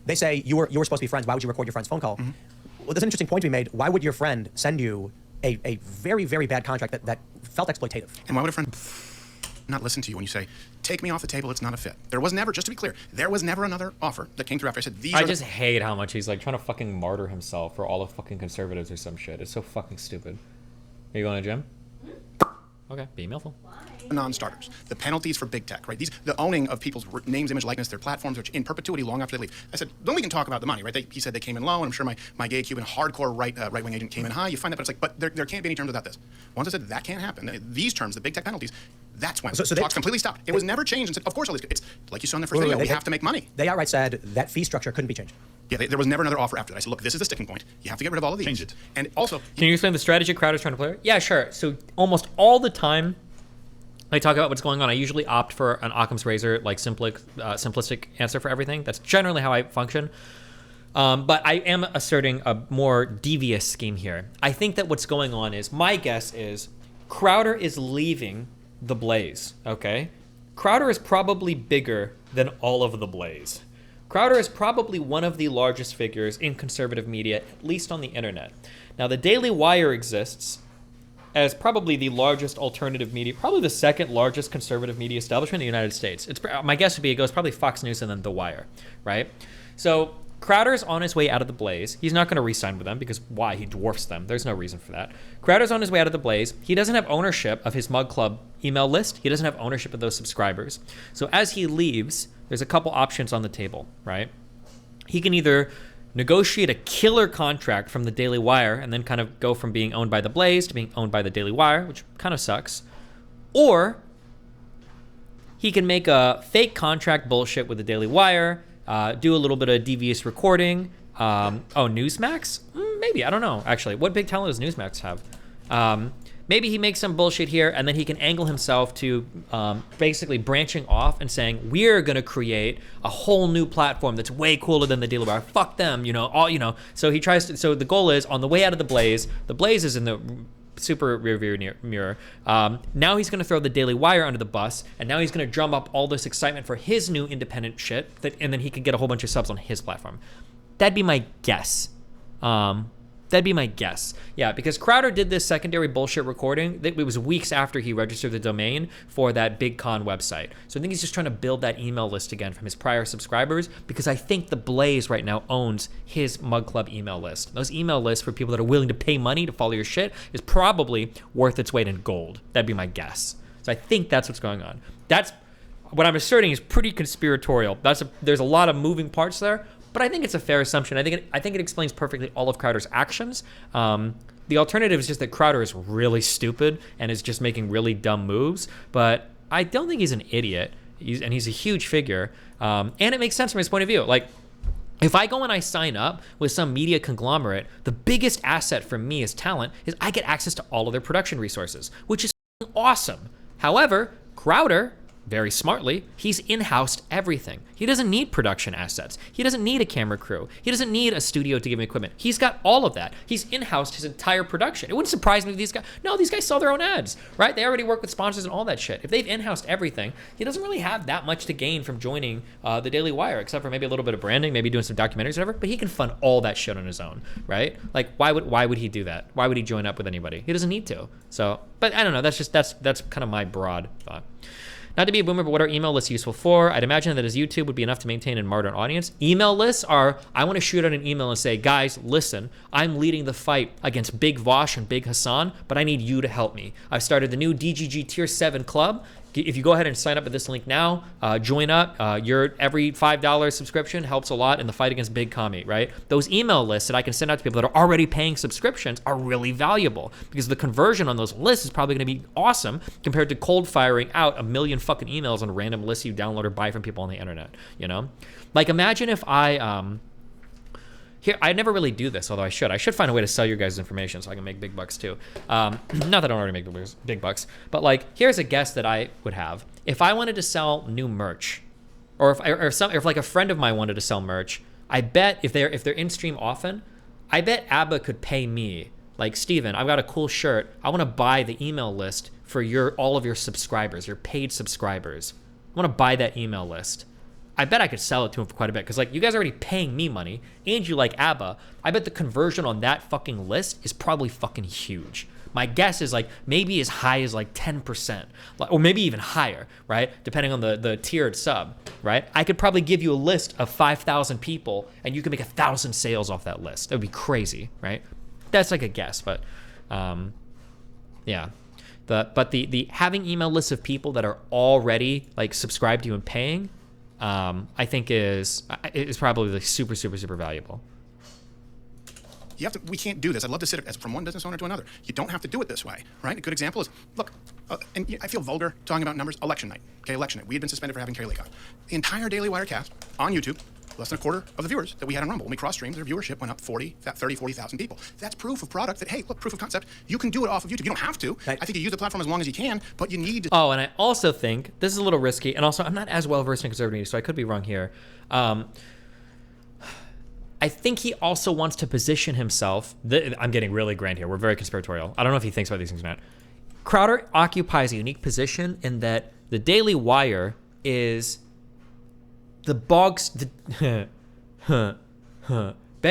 They say you were supposed to be friends. Why would you record your friend's phone call? Well, there's an interesting point to be made. Why would your friend send you a very, very bad contract that felt exploitative? And why would a friend not listen to you when you say, take me off the table, it's not a fit? There was never, just to be clear, there was never another offer that came through after I said, these I are just hate how much he's like trying to fucking martyr himself for all the fucking conservatives or some shit. It's so fucking stupid. Are you going to gym? Okay, be millful. the non-starters, the penalties for big tech, right? The owning of people's names, image, likeness, their platforms, which in perpetuity long after they leave. I said, then we can talk about the money, right? He said they came in low, and I'm sure my gay Cuban hardcore right-wing agent came in high. You find that, but it's like, but there can't be any terms without this. Once I said that can't happen, these terms, the big tech penalties, that's when talks completely stopped. It was never changed and said, of course, all these, it's like you saw in the first video, we have to make money. They outright said that fee structure couldn't be changed. Yeah, there was never another offer after that. I said, look, this is the sticking point. You have to get rid of all of these. Change it. And also, Can you explain the strategy Crowder's trying to play? Yeah, sure. So almost all the time I talk about what's going on, I usually opt for an Occam's razor, like simplistic answer for everything. That's generally how I function. But I am asserting a more devious scheme here. I think that what's going on is, my guess is, Crowder is leaving the Blaze, okay? Crowder is probably bigger than all of the Blaze. Crowder is probably one of the largest figures in conservative media, at least on the internet. Now, the Daily Wire exists as probably the largest alternative media, probably the second largest conservative media establishment in the United States. My guess would be it goes probably Fox News and then The Wire, right? So Crowder's on his way out of the Blaze. He's not going to re-sign with them because why? He dwarfs them. There's no reason for that. Crowder's on his way out of the Blaze. He doesn't have ownership of his Mug Club email list. He doesn't have ownership of those subscribers. So as he leaves, there's a couple options on the table, right? He can either negotiate a killer contract from the Daily Wire and then kind of go from being owned by the Blaze to being owned by the Daily Wire, which kind of sucks. Or he can make a fake contract bullshit with the Daily Wire, do a little bit of devious recording. Newsmax? Maybe, I don't know, actually. What big talent does Newsmax have? Maybe he makes some bullshit here, and then he can angle himself to basically branching off and saying, we're going to create a whole new platform that's way cooler than the Daily Wire. Fuck them, So he tries to, so the goal is, on the way out of the Blaze is in the super rearview mirror. Now he's going to throw the Daily Wire under the bus, and now he's going to drum up all this excitement for his new independent shit, and then he could get a whole bunch of subs on his platform. That'd be my guess. Yeah, because Crowder did this secondary bullshit recording. It was weeks after he registered the domain for that Big Con website. So I think he's just trying to build that email list again from his prior subscribers, because I think the Blaze right now owns his Mug Club email list. Those email lists for people that are willing to pay money to follow your shit is probably worth its weight in gold. That'd be my guess. So I think that's what's going on. That's what I'm asserting is pretty conspiratorial. There's a lot of moving parts there. But I think it's a fair assumption. I think it explains perfectly all of Crowder's actions. The alternative is just that Crowder is really stupid and is just making really dumb moves. But I don't think he's an idiot. He's a huge figure. And it makes sense from his point of view. Like, if I go and I sign up with some media conglomerate, the biggest asset for me as talent is I get access to all of their production resources, which is awesome. However, Crowder, very smartly, he's in-housed everything. He doesn't need production assets. He doesn't need a camera crew. He doesn't need a studio to give him equipment. He's got all of that. He's in-housed his entire production. It wouldn't surprise me if these guys sell their own ads, right? They already work with sponsors and all that shit. If they've in-housed everything, he doesn't really have that much to gain from joining the Daily Wire, except for maybe a little bit of branding, maybe doing some documentaries or whatever, but he can fund all that shit on his own, right? Like, why would he do that? Why would he join up with anybody? He doesn't need to. So, but I don't know. That's kind of my broad thought. Not to be a boomer, but what are email lists useful for? I'd imagine that his YouTube would be enough to maintain and martyr an audience. Email lists are, I want to shoot out an email and say, guys, listen, I'm leading the fight against Big Vosh and Big Hassan, but I need you to help me. I've started the new DGG Tier 7 club. if you go ahead and sign up at this link now, join up. Your every $5 subscription helps a lot in the fight against big commie, right? Those email lists that I can send out to people that are already paying subscriptions are really valuable because the conversion on those lists is probably going to be awesome compared to cold firing out a million fucking emails on random lists you download or buy from people on the internet, you know? Like imagine if I never really do this, although I should. I should find a way to sell your guys' information so I can make big bucks too. Not that I don't already make big bucks, but like, here's a guess that I would have. If I wanted to sell new merch, or if like a friend of mine wanted to sell merch, I bet if they're in stream often, I bet ABBA could pay me. Like, Steven, I've got a cool shirt. I want to buy the email list for all of your subscribers, your paid subscribers. I want to buy that email list. I bet I could sell it to him for quite a bit because like you guys are already paying me money and you like ABBA. I bet the conversion on that fucking list is probably fucking huge. My guess is like maybe as high as like 10%, or maybe even higher, right? Depending on the tiered sub, right? I could probably give you a list of 5,000 people and you could make 1,000 sales off that list. That would be crazy, right? That's like a guess, but yeah. The having email lists of people that are already like subscribed to you and paying, I think is probably like super, super, super valuable. We can't do this. I'd love to sit from one business owner to another. You don't have to do it this way, right? A good example is, look, and I feel vulgar talking about numbers, election night. Okay, election night. We had been suspended for having Carrie Lake on. The entire Daily Wire cast on YouTube, less than a quarter of the viewers that we had on Rumble. When we cross-streamed, their viewership went up 40,000 people. That's proof of product that, hey, look, proof of concept. You can do it off of YouTube. You don't have to. I think you use the platform as long as you can, but you need to. Oh, and I also think, this is a little risky, and also I'm not as well-versed in conservative news, so I could be wrong here. I think he also wants to position himself. I'm getting really grand here. We're very conspiratorial. I don't know if he thinks about these things or not. Crowder occupies a unique position in that the Daily Wire is the bogs. Ben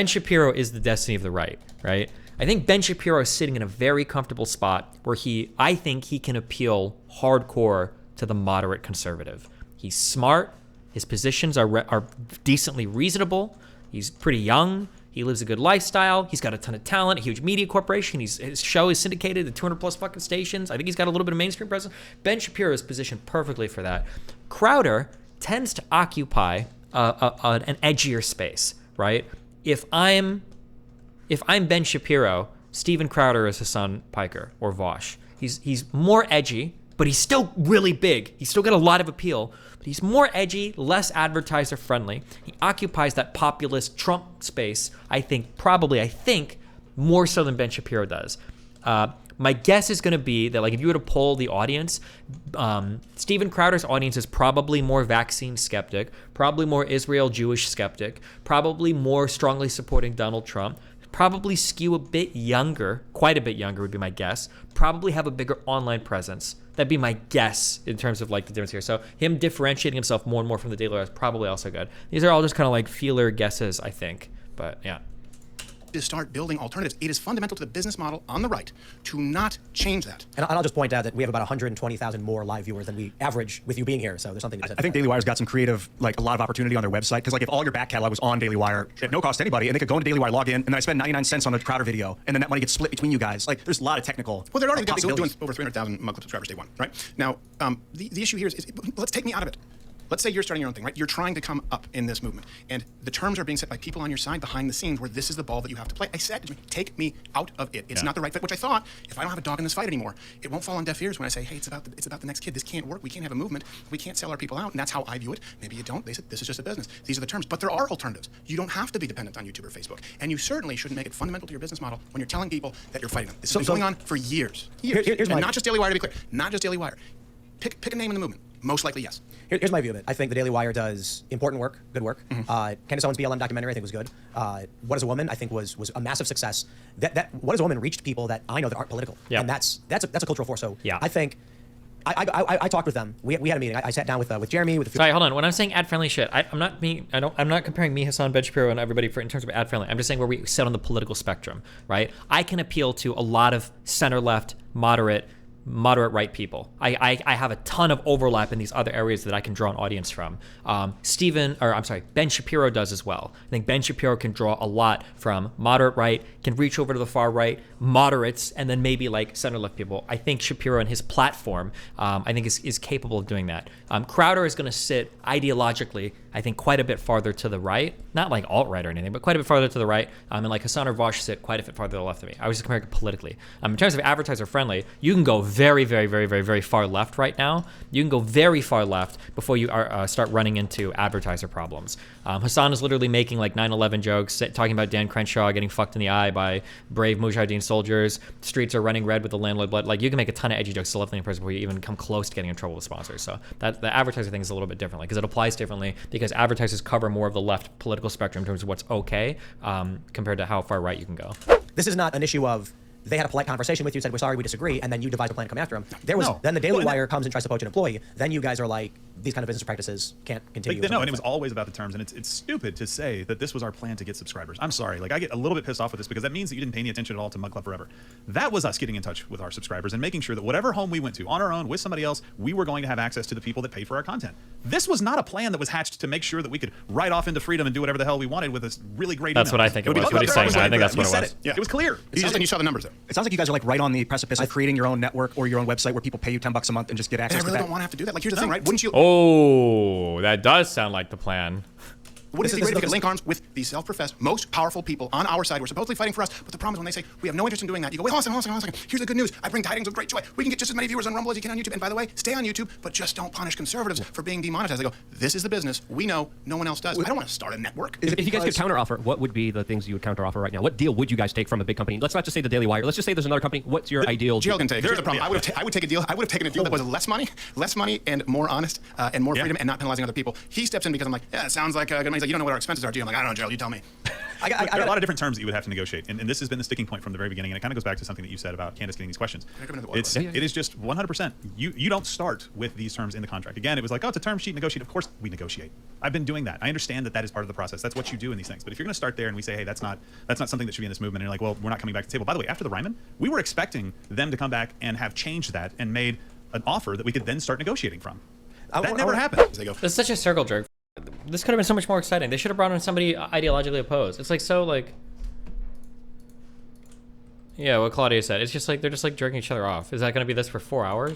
Shapiro is the destiny of the right? I think Ben Shapiro is sitting in a very comfortable spot where I think he can appeal hardcore to the moderate conservative. He's smart. His positions are decently reasonable. He's pretty young. He lives a good lifestyle. He's got a ton of talent, a huge media corporation. His show is syndicated to 200 plus fucking stations. I think he's got a little bit of mainstream presence. Ben Shapiro is positioned perfectly for that. Crowder tends to occupy an edgier space, right? If I'm Ben Shapiro, Steven Crowder is Hassan Piker or Vosh. He's more edgy, but he's still really big. He's still got a lot of appeal, but he's more edgy, less advertiser friendly. He occupies that populist Trump space, I think, more so than Ben Shapiro does. My guess is going to be that, like, if you were to poll the audience, Steven Crowder's audience is probably more vaccine skeptic, probably more Israel Jewish skeptic, probably more strongly supporting Donald Trump, probably skew a bit younger, quite a bit younger would be my guess, probably have a bigger online presence. That'd be my guess in terms of like the difference here. So him differentiating himself more and more from the Daily Wire is probably also good. These are all just kind of like feeler guesses, I think. But yeah. To start building alternatives. It is fundamental to the business model on the right to not change that. And I'll just point out that we have about 120,000 more live viewers than we average with you being here. So there's something to be said. I think Daily Wire's got some creative, like a lot of opportunity on their website. Because like if all your back catalog was on Daily Wire at no cost to anybody, and they could go into Daily Wire, log in, and then I spend 99 cents on a Crowder video, and then that money gets split between you guys. Like there's a lot of technical. Well, they're already doing possibilities. over 300,000 monthly subscribers day one, right? Now, the issue here is let's take me out of it. Let's say you're starting your own thing, right? You're trying to come up in this movement. And the terms are being set by people on your side behind the scenes where this is the ball that you have to play. I said, take me out of it. It's not the right fit, which I thought, if I don't have a dog in this fight anymore, it won't fall on deaf ears when I say, hey, it's about the next kid. This can't work. We can't have a movement. We can't sell our people out. And that's how I view it. Maybe you don't. They said, this is just a business. These are the terms. But there are alternatives. You don't have to be dependent on YouTube or Facebook. And you certainly shouldn't make it fundamental to your business model when you're telling people that you're fighting them. This has been going on for years. Here's and not just Daily Wire, to be clear. Not just Daily Wire. Pick a name in the movement. Most likely, yes. Here's my view of it. I think the Daily Wire does important work, good work. Candace Owens' BLM documentary, I think, was good. What Is a Woman, I think, was a massive success. That What Is a Woman reached people that I know that aren't political, and that's a cultural force. So I think I talked with them. We had a meeting. I sat down with Jeremy. Sorry, hold on. When I'm saying ad friendly shit, I'm not comparing me, Hassan, Ben Shapiro, and everybody in terms of ad friendly. I'm just saying where we sit on the political spectrum, right? I can appeal to a lot of center left, moderate, moderate right people. I have a ton of overlap in these other areas that I can draw an audience from. Ben Shapiro does as well. I think Ben Shapiro can draw a lot from moderate right, can reach over to the far right, moderates, and then maybe like center left people. I think Shapiro and his platform, I think is capable of doing that. Crowder is going to sit ideologically, I think, quite a bit farther to the right, not like alt-right or anything, but quite a bit farther to the right. And like Hassan or Vosh sit quite a bit farther to the left of me. I was just comparing it politically. In terms of advertiser friendly, you can go very, very, very, very, very far left right now. You can go very far left before you start running into advertiser problems. Hassan is literally making like 9/11 jokes, talking about Dan Crenshaw getting fucked in the eye by brave Mujahideen soldiers. Streets are running red with the landlord blood. Like, you can make a ton of edgy jokes to left-leaning person before you even come close to getting in trouble with sponsors. So that the advertiser thing is a little bit differently because it applies differently because advertisers cover more of the left political spectrum in terms of what's okay compared to how far right you can go. This is not an issue of they had a polite conversation with you, said, we're sorry, we disagree, and then you devise a plan to come after them. Then the Daily Wire comes and tries to poach an employee. Then you guys are like, these kind of business practices can't continue. No, and it was always about the terms, and it's stupid to say that this was our plan to get subscribers. I'm sorry. Like, I get a little bit pissed off with this because that means that you didn't pay any attention at all to Mug Club Forever. That was us getting in touch with our subscribers and making sure that whatever home we went to, on our own, with somebody else, we were going to have access to the people that paid for our content. This was not a plan that was hatched to make sure that we could ride off into freedom and do whatever the hell we wanted with this really great That's email. what I think it was. What he's saying. I think that's what it was. Yeah. It was clear. You saw the numbers there. It sounds like you guys are like right on the precipice of creating your own network or your own website where people pay you $10 a month and just get access I really to that. don't want to have to do that. Like, here's the thing, right? Wouldn't you? Oh, that does sound like the plan. Wouldn't it be great to link arms with the self-professed most powerful people on our side who are supposedly fighting for us? But the problem is when they say, we have no interest in doing that, you go, wait, hold on a second. Here's the good news. I bring tidings with great joy. We can get just as many viewers on Rumble as you can on YouTube. And by the way, stay on YouTube, but just don't punish conservatives for being demonetized. They go, this is the business. We know. No one else does. I don't want to start a network. If you guys could counteroffer, what would be the things you would counteroffer right now? What deal would you guys take from a big company? Let's not just say the Daily Wire. Let's just say there's another company. What's your ideal deal? Jill can take. Here's the problem. I would take a deal. I would have taken a deal that was less money and more honest and more freedom and not penalizing other people. He steps in because I'm like, yeah, it sounds like good money. He's like, you don't know what our expenses are, do you? I'm like, I don't know, Gerald, you tell me. There are a lot of different terms that you would have to negotiate, and this has been the sticking point from the very beginning, and it kind of goes back to something that you said about Candace getting these questions. It is just 100%. You don't start with these terms in the contract. Again, it was like, oh, it's a term sheet, negotiate. Of course we negotiate. I've been doing that. I understand that is part of the process. That's what you do in these things. But if you're going to start there and we say, hey, that's not something that should be in this movement, and you're like, well, we're not coming back to the table. By the way, after the Ryman, we were expecting them to come back and have changed that and made an offer that we could then start negotiating from. That never happened. They go, It's such a circle jerk. This could have been so much more exciting. They should have brought in somebody ideologically opposed. It's like so like, yeah, what Claudia said. It's just like they're just like jerking each other off. Is that going to be this for 4 hours?